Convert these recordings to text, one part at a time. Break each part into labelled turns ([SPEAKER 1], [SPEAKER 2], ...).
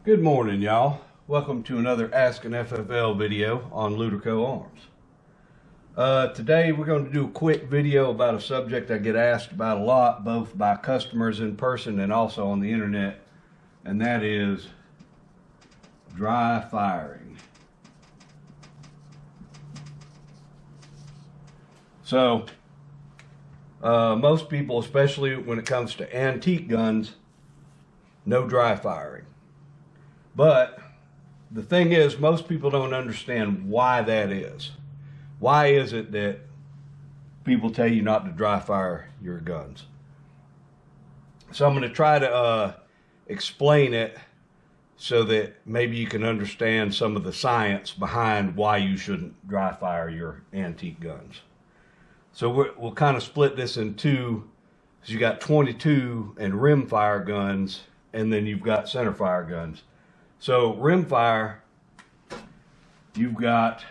[SPEAKER 1] Good morning, y'all. Welcome to another Ask an FFL video on Luderco Arms. Today we're going to do a quick video about a subject I get asked about a lot, both by customers in person and also on the internet, and that is dry firing. So, most people, especially when it comes to antique guns, know dry firing. But the thing is, most people don't understand why that is. Why is it that people tell you not to dry fire your guns? So I'm going to try to explain it so that maybe you can understand some of the science behind why you shouldn't dry fire your antique guns. So we'll kind of split this in two. So you got 22 and rim fire guns, and then you've got center fire guns. So rim fire, you've got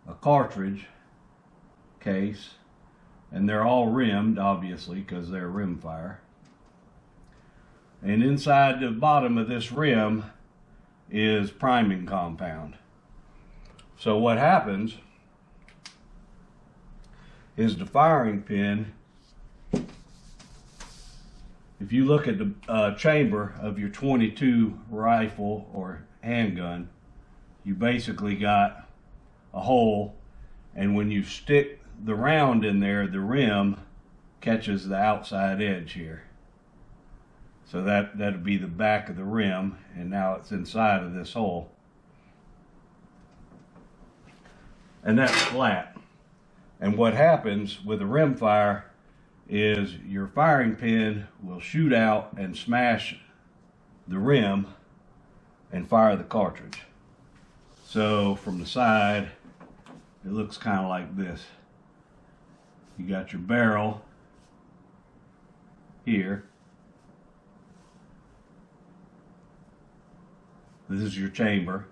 [SPEAKER 1] a cartridge case, and they're all rimmed, obviously, because they're rim fire. And inside the bottom of this rim is priming compound. So what happens is the firing pin, if you look at the chamber of your 22 rifle or handgun, you basically got a hole, and when you stick the round in there, the rim catches the outside edge here. So that'd be the back of the rim, and now it's inside of this hole. And that's flat. And what happens with a rim fire is your firing pin will shoot out and smash the rim and fire the cartridge. So from the side, it looks kind of like this. You got your barrel here. This is your chamber.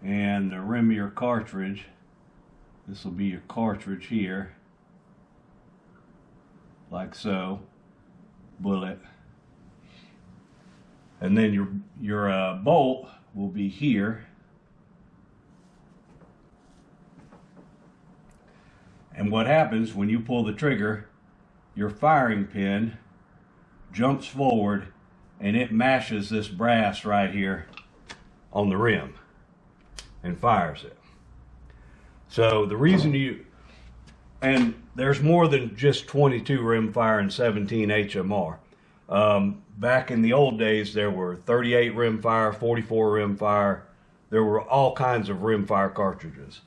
[SPEAKER 1] And the rim of your cartridge, this will be your cartridge here. Like so, bullet, and then your bolt will be here, and what happens when you pull the trigger, your firing pin jumps forward and it mashes this brass right here on the rim and fires it. So the reason and there's more than just 22 rimfire and 17 HMR. Back in the old days, there were 38 rimfire, 44 rimfire. There were all kinds of rimfire cartridges.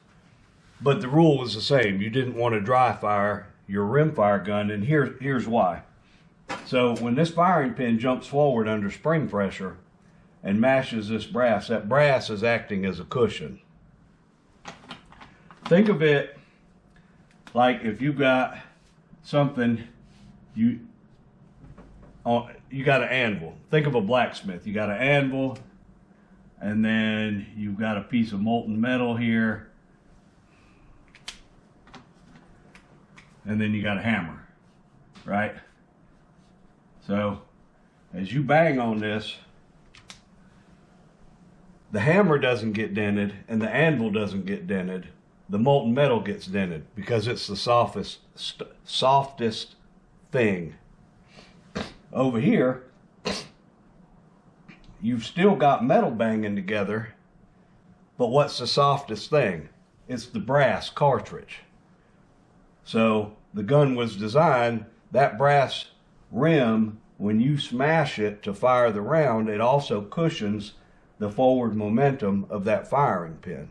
[SPEAKER 1] But the rule was the same. You didn't want to dry fire your rimfire gun, and here's why. So when this firing pin jumps forward under spring pressure and mashes this brass, that brass is acting as a cushion. Think of it like if you got something, you got an anvil. Think of a blacksmith. You got an anvil, and then you've got a piece of molten metal here, and then you got a hammer, right? So as you bang on this, the hammer doesn't get dented and the anvil doesn't get dented. The molten metal gets dented because it's the softest thing. Over here, you've still got metal banging together, but what's the softest thing? It's the brass cartridge. So the gun was designed, that brass rim, when you smash it to fire the round, it also cushions the forward momentum of that firing pin,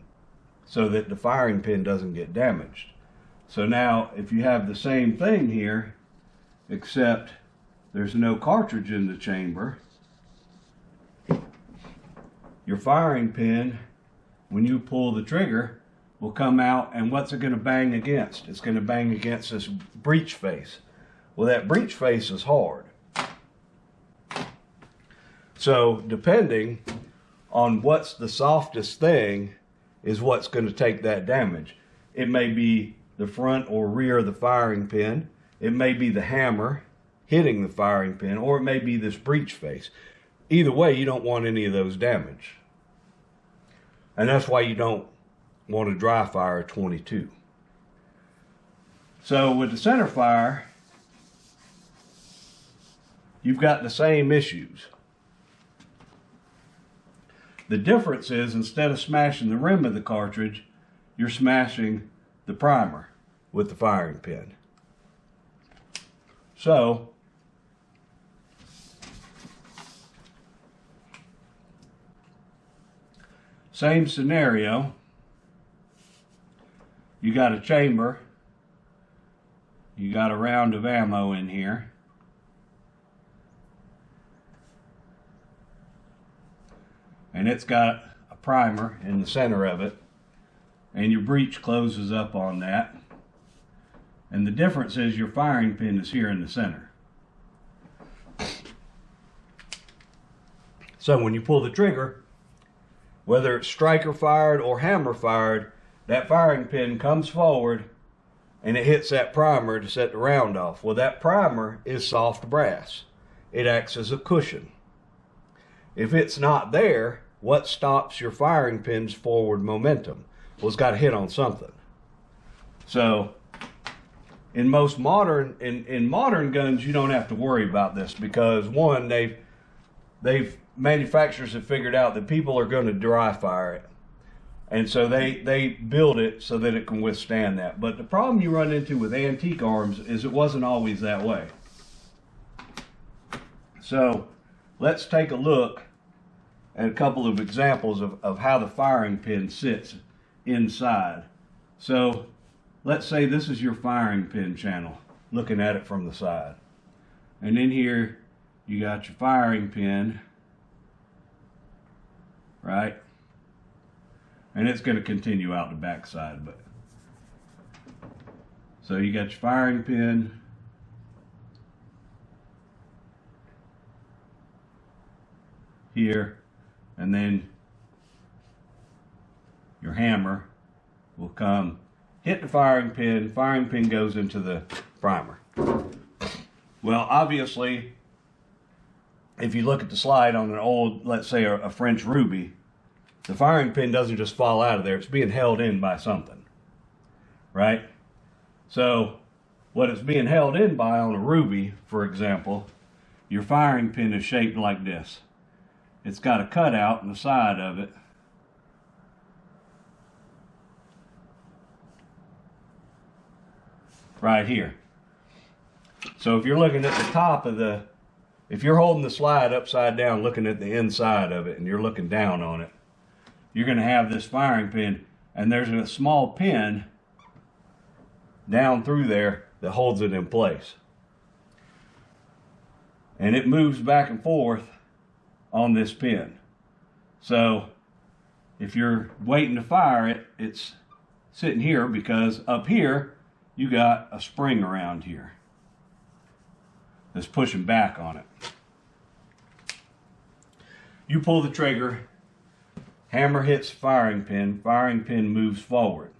[SPEAKER 1] so that the firing pin doesn't get damaged. So now if you have the same thing here, except there's no cartridge in the chamber, your firing pin, when you pull the trigger, will come out, and what's it going to bang against? It's going to bang against this breech face. Well, that breech face is hard. So depending on what's the softest thing is what's going to take that damage. It may be the front or rear of the firing pin. It may be the hammer hitting the firing pin, or it may be this breech face. either way, you don't want any of those damaged. And that's why you don't want to dry fire a 22. So with the center fire, you've got the same issues. The difference is, instead of smashing the rim of the cartridge, you're smashing the primer with the firing pin. So, same scenario. You got a chamber. You got a round of ammo in here. And it's got a primer in the center of it. And your breech closes up on that. And the difference is your firing pin is here in the center. So when you pull the trigger, whether it's striker fired or hammer fired, that firing pin comes forward and it hits that primer to set the round off. Well, that primer is soft brass. It acts as a cushion. If it's not there, what stops your firing pin's forward momentum? Well, it's got to hit on something. So in most modern guns, you don't have to worry about this, because one, manufacturers have figured out that people are going to dry fire it. And so they build it so that it can withstand that. But the problem you run into with antique arms is it wasn't always that way. So let's take a look at a couple of examples of how the firing pin sits inside. So let's say this is your firing pin channel, looking at it from the side. And in here you got your firing pin, right? And it's going to continue out the back side. But so you got your firing pin, here, and then your hammer will come, hit the firing pin goes into the primer. Well, obviously, if you look at the slide on an old, let's say a French Ruby, the firing pin doesn't just fall out of there, it's being held in by something, right? So what it's being held in by on a Ruby, for example, your firing pin is shaped like this. It's got a cutout in the side of it. Right here. So if you're looking at the top of if you're holding the slide upside down looking at the inside of it and you're looking down on it, you're going to have this firing pin, and there's a small pin down through there that holds it in place. And it moves back and forth on this pin. So if you're waiting to fire it, it's sitting here because up here you got a spring around here that's pushing back on it. You pull the trigger, hammer hits firing pin moves forward.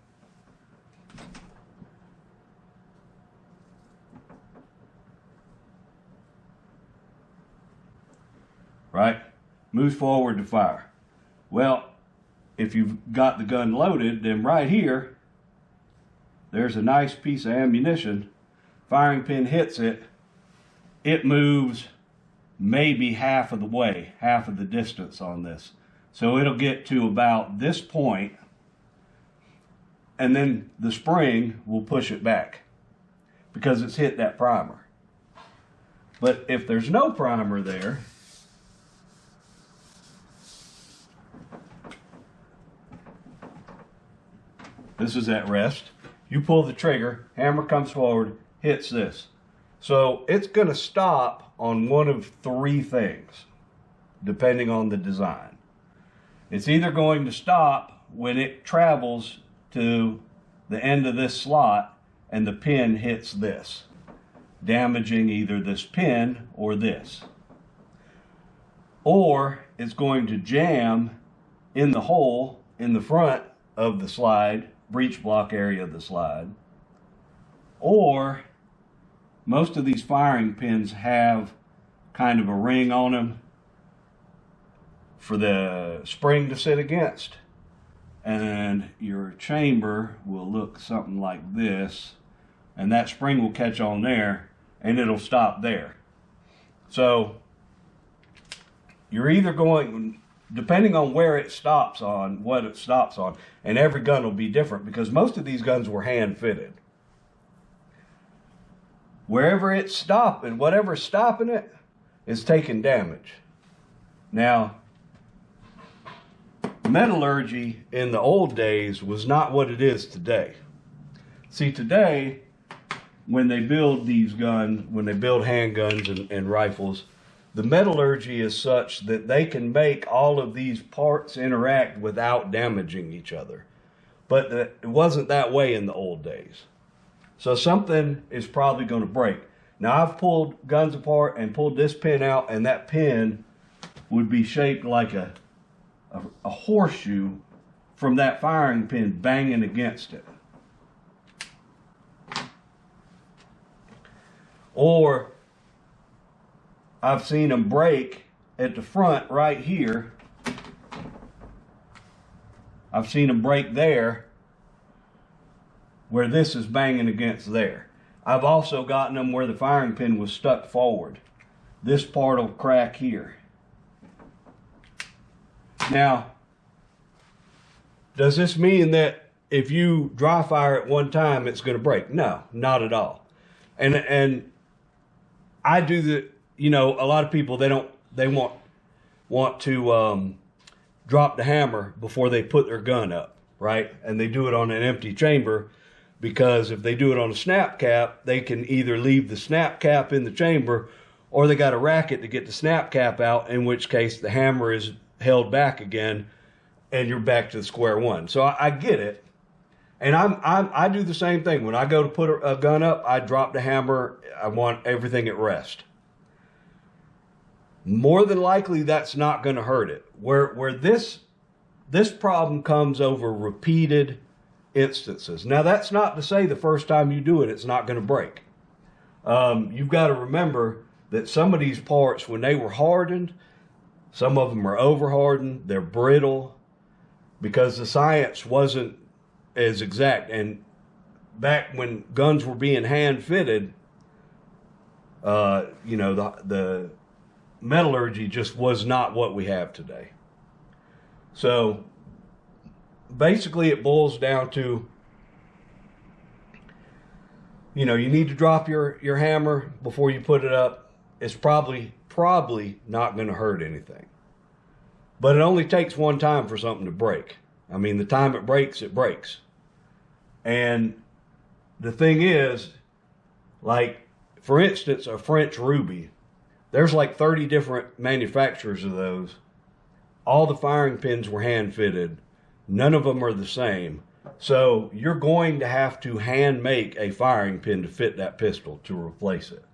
[SPEAKER 1] Right? Moves forward to fire. Well, if you've got the gun loaded, then right here, there's a nice piece of ammunition. Firing pin hits it. It moves maybe half of the way, half of the distance on this. So it'll get to about this point, and then the spring will push it back because it's hit that primer. But if there's no primer there, this is at rest. You pull the trigger, hammer comes forward, hits this. So it's going to stop on one of three things, depending on the design. It's either going to stop when it travels to the end of this slot and the pin hits this, damaging either this pin or this. Or it's going to jam in the hole in the front of the slide, breech block area of the slide. Or most of these firing pins have kind of a ring on them for the spring to sit against. And your chamber will look something like this, and that spring will catch on there and it'll stop there. So you're either going, depending on where it stops on, what it stops on, and every gun will be different because most of these guns were hand fitted. Wherever it's stopping, whatever's stopping it is taking damage. Now, metallurgy in the old days was not what it is today. See, today, when they build these guns, when they build handguns and rifles, the metallurgy is such that they can make all of these parts interact without damaging each other. But it wasn't that way in the old days. So something is probably going to break. Now, I've pulled guns apart and pulled this pin out, and that pin would be shaped like a horseshoe from that firing pin banging against it. Or I've seen them break at the front right here. I've seen them break there where this is banging against there. I've also gotten them where the firing pin was stuck forward. This part will crack here. Now, does this mean that if you dry fire at one time, it's going to break? No, not at all. And I do the, you know, a lot of people, they want to drop the hammer before they put their gun up, right? And they do it on an empty chamber because if they do it on a snap cap, they can either leave the snap cap in the chamber or they got a racket to get the snap cap out, in which case the hammer is held back again and you're back to square one. So I get it. And I do the same thing. When I go to put a gun up, I drop the hammer. I want everything at rest. More than likely, that's not going to hurt it. Where this problem comes over repeated instances. Now, that's not to say the first time you do it, it's not going to break. You've got to remember that some of these parts, when they were hardened, some of them are over hardened, they're brittle, because the science wasn't as exact. And back when guns were being hand fitted, you know, the metallurgy just was not what we have today. So basically it boils down to, you know, you need to drop your hammer before you put it up. It's probably not going to hurt anything. But it only takes one time for something to break. I mean, the time it breaks, it breaks. And the thing is, like, for instance, a French ruby, there's like 30 different manufacturers of those. All the firing pins were hand fitted. None of them are the same. So you're going to have to hand make a firing pin to fit that pistol to replace it.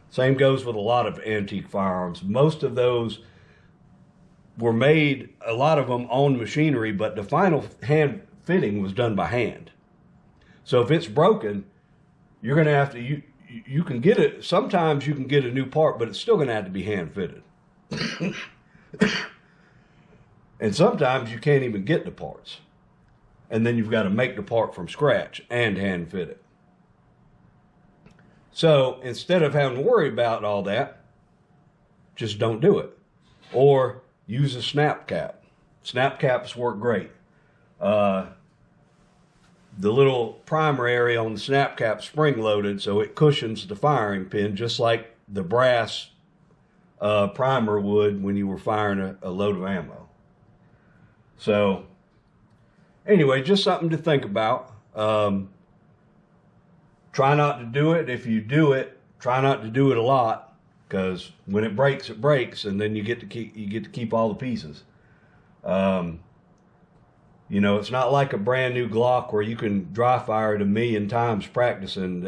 [SPEAKER 1] Same goes with a lot of antique firearms. Most of those were made, a lot of them on machinery, but the final hand fitting was done by hand. So if it's broken, you're going to have to, you can get it, sometimes you can get a new part, but it's still going to have to be hand fitted. And sometimes you can't even get the parts. And then you've got to make the part from scratch and hand fit it. So instead of having to worry about all that, just don't do it. Or use a snap cap. Snap caps work great. The little primer area on the snap cap spring loaded, so it cushions the firing pin just like the brass primer would when you were firing a load of ammo. So anyway, just something to think about. Try not to do it. If you do it, try not to do it a lot, because when it breaks, and then you get to keep all the pieces. You know, it's not like a brand new Glock where you can dry fire it 1,000,000 times practicing.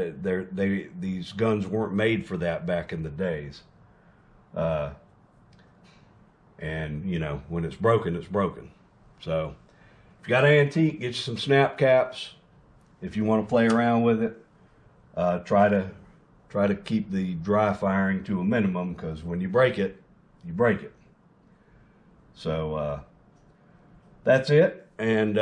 [SPEAKER 1] These guns weren't made for that back in the days. And you know, when it's broken, it's broken. So if you got an antique, get you some snap caps. If you want to play around with it, try to keep the dry firing to a minimum, because when you break it, you break it. So that's it. And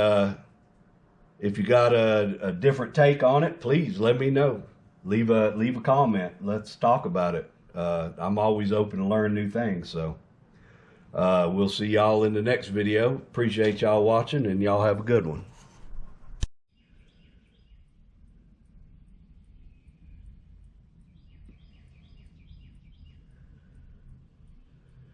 [SPEAKER 1] if you got a different take on it, please let me know. Leave a comment. Let's talk about it. I'm always open to learn new things. So we'll see y'all in the next video. Appreciate y'all watching, and y'all have a good one.